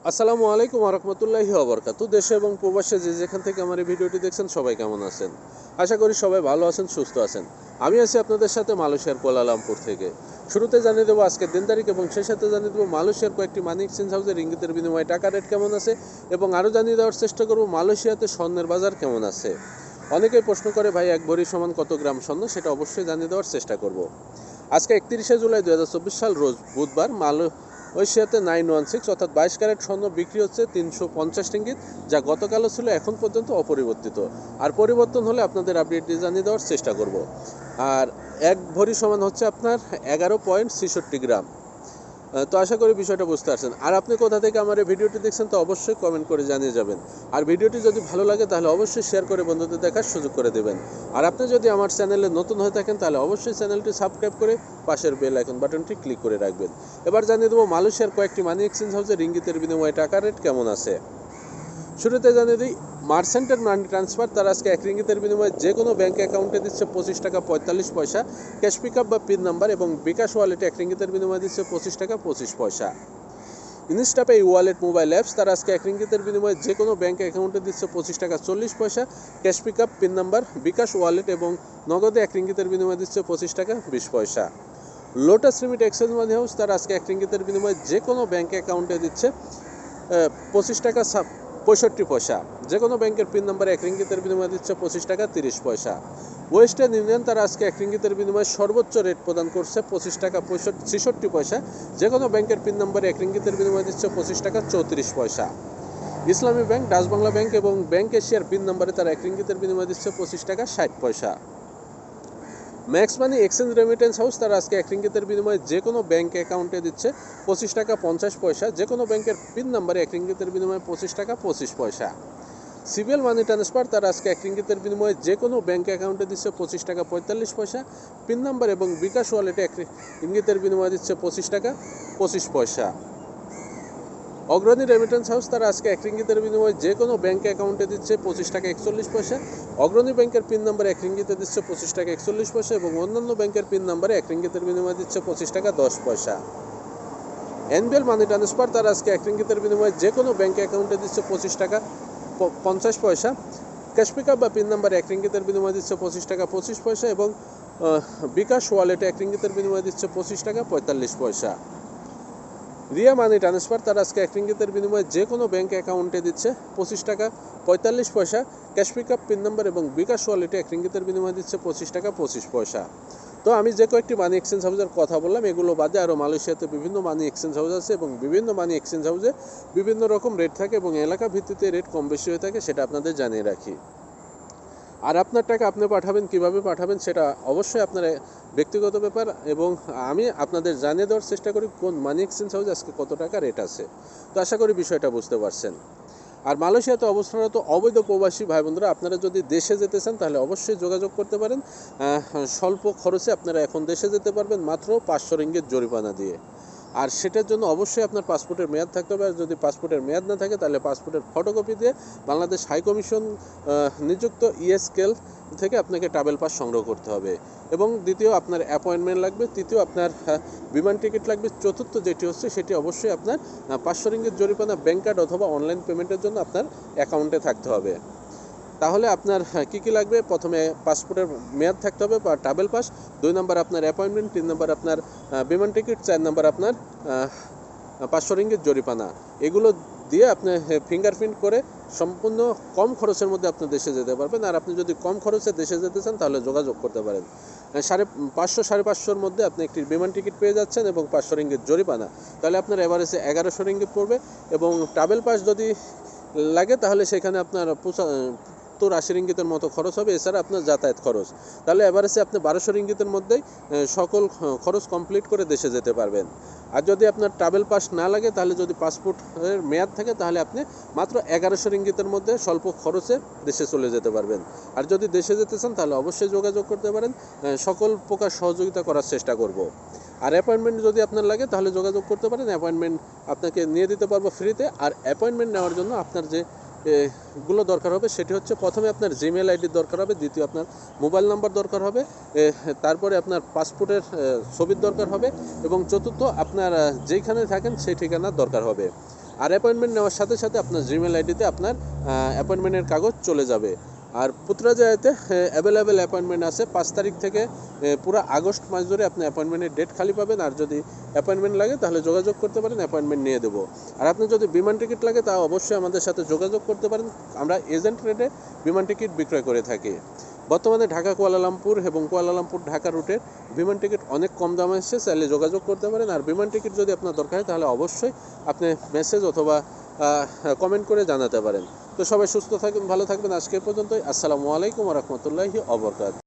আসসালামু আলাইকুম রহমতুল্লাহি ওবরকাতু। দেশে এবং প্রবাসে যে যেখান থেকে আমার এই ভিডিওটি দেখছেন সবাই কেমন আছেন? আশা করি সবাই ভালো আছেন, সুস্থ আছেন। আমি আছি আপনাদের সাথে মালয়েশিয়ার কুয়ালালামপুর থেকে। শুরুতে জানিয়ে দেবো আজকের দিন তারিখ এবং সেই সাথে জানিয়ে দেবো মালয়েশিয়ার কয়েকটি মানি এক্সচেঞ্জ হাউসে রিঙ্গিতের বিনিময়ে টাকা রেট কেমন আছে এবং আরও জানিয়ে দেওয়ার চেষ্টা করব মালয়েশিয়াতে স্বর্ণের বাজার কেমন আছে। অনেকেই প্রশ্ন করে ভাই এক ভরি সমান কত গ্রাম স্বর্ণ, সেটা অবশ্যই জানিয়ে দেওয়ার চেষ্টা করব। আজকে 31শে জুলাই 2024 সাল রোজ বুধবার মালয়েশিয়াতে 916 অর্থাৎ 22 ক্যারেট স্বর্ণ বিক্রি হচ্ছে 350 রিঙ্গিত, যা গতকালও ছিল এখন পর্যন্ত অপরিবর্তিত। আর পরিবর্তন হলে আপনাদের আপডেট জানিয়ে দেওয়ার চেষ্টা করব। আর এক ভরি সমান হচ্ছে আপনার 11.66 গ্রাম। তো আশা করি বিষয়টা বুঝতে পারছেন। আর আপনি কোথা থেকে আমার এই ভিডিওটি দেখছেন তো অবশ্যই কমেন্ট করে জানিয়ে যাবেন। আর ভিডিওটি যদি ভালো লাগে তাহলে অবশ্যই শেয়ার করে বন্ধুদের দেখার সুযোগ করে দেবেন। আর আপনি যদি আমার চ্যানেলে নতুন হয়ে থাকেন তাহলে অবশ্যই চ্যানেলটি সাবস্ক্রাইব করে পাশের বেল আইকন বাটনটি ক্লিক করে রাখবেন। এবার জানিয়ে দেবো মালয়েশিয়ার কয়েকটি মানি এক্সচেঞ্জ হাউসে রিঙ্গিতের বিনিময়ে টাকা রেট কেমন আছে। শুরুতে জানিয়ে দিই মার্চেন্টের মানি ট্রান্সফার তারা আজকে এক রিঙ্গিতের বিনিময়ে যে কোনো ব্যাঙ্ক অ্যাকাউন্টে দিচ্ছে 25 টাকা 45 পয়সা ক্যাশ পিক আপ বা পিন নাম্বার, এবং বিকাশ ওয়ালেটে এক রিঙ্গিতের বিনিময়ে দিচ্ছে 25 টাকা 25 পয়সা। ইনস্টাপে ওয়ালেট মোবাইল অ্যাপস তারা আজকে এক রিঙ্গিতের বিনিময়ে যে কোনো ব্যাঙ্ক অ্যাকাউন্টে দিচ্ছে 25 টাকা 40 পয়সা cash pick up pin number, bKash wallet এবং নগদে এক রিঙ্গিতের বিনিময়ে দিচ্ছে 25 টাকা 20 পয়সা। লোটাস রিমিট এক্সচেঞ্জ মানি হাউস তারা আজকে এক রিঙ্গিতের বিনিময়ে যে কোনো ব্যাঙ্ক অ্যাকাউন্টে দিচ্ছে 25 টাকা 65 পয়সা। যে কোনো ব্যাংকের পিন নাম্বারে এক রিঙ্গিতের বিনিময়ে দিচ্ছে 25 টাকা 30 পয়সা। ওয়েস্টার্ন ইউনিয়ন তারা আজকে এক রিঙ্গিতের বিনিময়ে সর্বোচ্চ রেট প্রদান করছে 25 টাকা 66 পয়সা। যে কোনো ব্যাংকের পিন নাম্বারে এক রিঙ্গিতের বিনিময়ে দিচ্ছে 25 টাকা 34 পয়সা। ইসলামী ব্যাংক, ডাচ বাংলা ব্যাংক এবং ব্যাংক এশিয়ার পিন নাম্বারে তারা এক রিঙ্গিতের বিনিময়ে দিচ্ছে 25 টাকা 60 পয়সা। Max money exchange remittance house তারা আজকে এক রিঙ্গিতের বিনিময়ে যে কোনো ব্যাঙ্ক অ্যাকাউন্টে দিচ্ছে 25 টাকা 50 পয়সা। যে কোনো ব্যাংকের পিন নাম্বারে এক রিঙ্গিতের বিনিময়ে 25 টাকা 25 পয়সা। সিবিএল মানি ট্রান্সফার তারা আজকে এক রিঙ্গিতের বিনিময়ে যে কোনো ব্যাঙ্ক অ্যাকাউন্টে দিচ্ছে 25 টাকা 45 পয়সা পিন নাম্বার, এবং বিকাশ ওয়ালেটে এক রিঙ্গিতের বিনিময়ে দিচ্ছে 25 টাকা 25 পয়সা। অগ্রণী রেমিটেন্স হাউস তারা আজকে এক রিঙ্গিতের বিনিময়ে যে কোনো ব্যাঙ্ক অ্যাকাউন্টে দিচ্ছে 25 টাকা 41 পয়সা। অগ্রণী ব্যাংকের পিন নাম্বারে এক রিঙ্গিতে দিচ্ছে 25 টাকা 41 পয়সা, এবং অন্যান্য ব্যাংকের পিন নাম্বারে এক রিঙ্গিতের বিনিময়ে দিচ্ছে 25 টাকা 10 পয়সা। এনবিএল মানি ট্রান্সফার তারা আজকে এক রিঙ্গিতের বিনিময়ে যে কোনো ব্যাঙ্ক অ্যাকাউন্টে দিচ্ছে 25 টাকা 50 পয়সা ক্যাশ পিক আপ বা পিন নাম্বারে এক রিঙ্গিতের বিনিময়ে দিচ্ছে 25 টাকা 25 পয়সা, এবং বিকাশ ওয়ালেটে এক রিঙ্গিতের বিনিময়ে দিচ্ছে 25 টাকা 45 পয়সা। রিয়া মানি ট্রান্সফার তারা আজকে এক রিঙ্গিতের বিনিময়ে যে কোনো ব্যাঙ্ক অ্যাকাউন্টে দিচ্ছে 25 টাকা 45 পয়সা cash pick up pin number, এবং বিকাশ ওয়ালেটে এক রিঙ্গিতের বিনিময়ে দিচ্ছে 25 টাকা 25 পয়সা। তো আমি যে কয়েকটি মানি এক্সচেঞ্জ হাউসের কথা বললাম এগুলো বাদে আরও মালয়েশিয়াতে বিভিন্ন মানি এক্সচেঞ্জ হাউস আছে, এবং বিভিন্ন মানি এক্সচেঞ্জ হাউসে বিভিন্ন রকম রেট থাকে এবং এলাকা ভিত্তিতে রেট কম বেশি হয়ে থাকে, সেটা আপনাদের জানিয়ে রাখি। আর আপনার টাকা আপনি পাঠাবেন, কিভাবে পাঠাবেন সেটা অবশ্যই আপনার ব্যক্তিগত ব্যাপার, এবং আমি আপনাদের জানিয়ে দেওয়ার চেষ্টা করি কোন মানি এক্সচেঞ্জ হাউস আজকে কত টাকা রেট আছে। তো আশা করি বিষয়টা বুঝতে পারছেন। আর মালয়েশিয়াতে অবস্থানরত অবৈধ প্রবাসী ভাই বন্ধুরা, আপনারা যদি দেশে যেতে চান তাহলে অবশ্যই যোগাযোগ করতে পারেন। স্বল্প খরচে আপনারা এখন দেশে যেতে পারবেন মাত্র 500 রিঙ্গিত জরিমানা দিয়ে। আর সেটার জন্য অবশ্যই আপনার পাসপোর্টের মেয়াদ থাকতে হবে, আর যদি পাসপোর্টের মেয়াদ না থাকে তাহলে পাসপোর্টের ফটোকপি দিয়ে বাংলাদেশ হাই কমিশন নিযুক্ত ইএসকেল থেকে আপনাকে ট্রাভেল পাস সংগ্রহ করতে হবে, এবং দ্বিতীয় আপনার অ্যাপয়েন্টমেন্ট লাগবে, তৃতীয় আপনার বিমান টিকিট লাগবে, চতুর্থ যেটি হচ্ছে সেটি অবশ্যই আপনার 500 রিঙ্গিত জরিমানা ব্যাংক কার্ড অথবা অনলাইন পেমেন্টের জন্য আপনার অ্যাকাউন্টে থাকতে হবে। তাহলে আপনার কী কী লাগবে? প্রথমে পাসপোর্টের মেয়াদ থাকতে হবে বা ট্রাভেল পাস, 2 নম্বর আপনার অ্যাপয়েন্টমেন্ট, 3 নম্বর আপনার বিমান টিকিট, 4 নম্বর আপনার 500 রিঙ্গিত জরিমানা। এগুলো দিয়ে আপনি ফিঙ্গারপ্রিন্ট করে সম্পূর্ণ কম খরচের মধ্যে আপনি দেশে যেতে পারবেন। আর আপনি যদি কম খরচে দেশে যেতে চান তাহলে যোগাযোগ করতে পারেন। 550-550 মধ্যে আপনি একটি বিমান টিকিট পেয়ে যাচ্ছেন এবং 500 রিঙ্গিত জরিমানা, তাহলে আপনার এভারেজে 1100 রিঙ্গিত পড়বে। এবং ট্রাভেল পাস যদি লাগে তাহলে সেখানে আপনার 70-80 রিঙ্গিতের মতো খরচ হবে, এছাড়া আপনার যাতায়াত খরচ। তাহলে এভারেজে আপনি 1200 রিঙ্গিতের মধ্যেই সকল খরচ কমপ্লিট করে দেশে যেতে পারবেন। আর যদি আপনার ট্রাভেল পাস না লাগে, তাহলে যদি পাসপোর্টের মেয়াদ থাকে তাহলে আপনি মাত্র 1100 রিঙ্গিতের মধ্যে স্বল্প খরচে দেশে চলে যেতে পারবেন। আর যদি দেশে যেতে চান তাহলে অবশ্যই যোগাযোগ করতে পারেন, সকল প্রকার সহযোগিতা করার চেষ্টা করব। আর অ্যাপয়েন্টমেন্ট যদি আপনার লাগে তাহলে যোগাযোগ করতে পারেন, অ্যাপয়েন্টমেন্ট আপনাকে নিয়ে দিতে পারবো ফ্রিতে। আর অ্যাপয়েন্টমেন্ট নেওয়ার জন্য আপনার যে গুলো দরকার হবে সেটি হচ্ছে, প্রথমে আপনার জিমেল আইডি দরকার হবে, দ্বিতীয় আপনার মোবাইল নাম্বার দরকার হবে, তারপরে আপনার পাসপোর্টের ছবির দরকার হবে, এবং চতুর্থ আপনার যেইখানে থাকেন সেই ঠিকানার দরকার হবে। আর অ্যাপয়েন্টমেন্ট নেওয়ার সাথে সাথে আপনার জিমেল আইডিতে আপনার অ্যাপয়েন্টমেন্টের কাগজ চলে যাবে। আর পুত্রাজয়াতে অ্যাভেলেবেল অ্যাপয়েন্টমেন্ট আছে 5 তারিখ থেকে পুরো আগস্ট মাস ধরে আপনি অ্যাপয়েন্টমেন্টের ডেট খালি পাবেন। আর যদি অ্যাপয়েন্টমেন্ট লাগে তাহলে যোগাযোগ করতে পারেন, অ্যাপয়েন্টমেন্ট নিয়ে দেবো। আর আপনার যদি বিমান টিকিট লাগে তা অবশ্যই আমাদের সাথে যোগাযোগ করতে পারেন, আমরা এজেন্ট রেটে বিমান টিকিট বিক্রয় করে থাকি। বর্তমানে ঢাকা কুয়ালালামপুর এবং কুয়ালালামপুর ঢাকা রুটের বিমান টিকিট অনেক কম দামে এসেছে, চাইলে যোগাযোগ করতে পারেন। আর বিমান টিকিট যদি আপনার দরকার হয় তাহলে অবশ্যই আপনি মেসেজ অথবা কমেন্ট করে জানাতে পারেন। তো সবাই সুস্থ থাকবেন, ভালো থাকবেন। আজকে পর্যন্তই। আসসালামু আলাইকুম ওয়া রাহমাতুল্লাহি ওয়া বারাকাতুহু।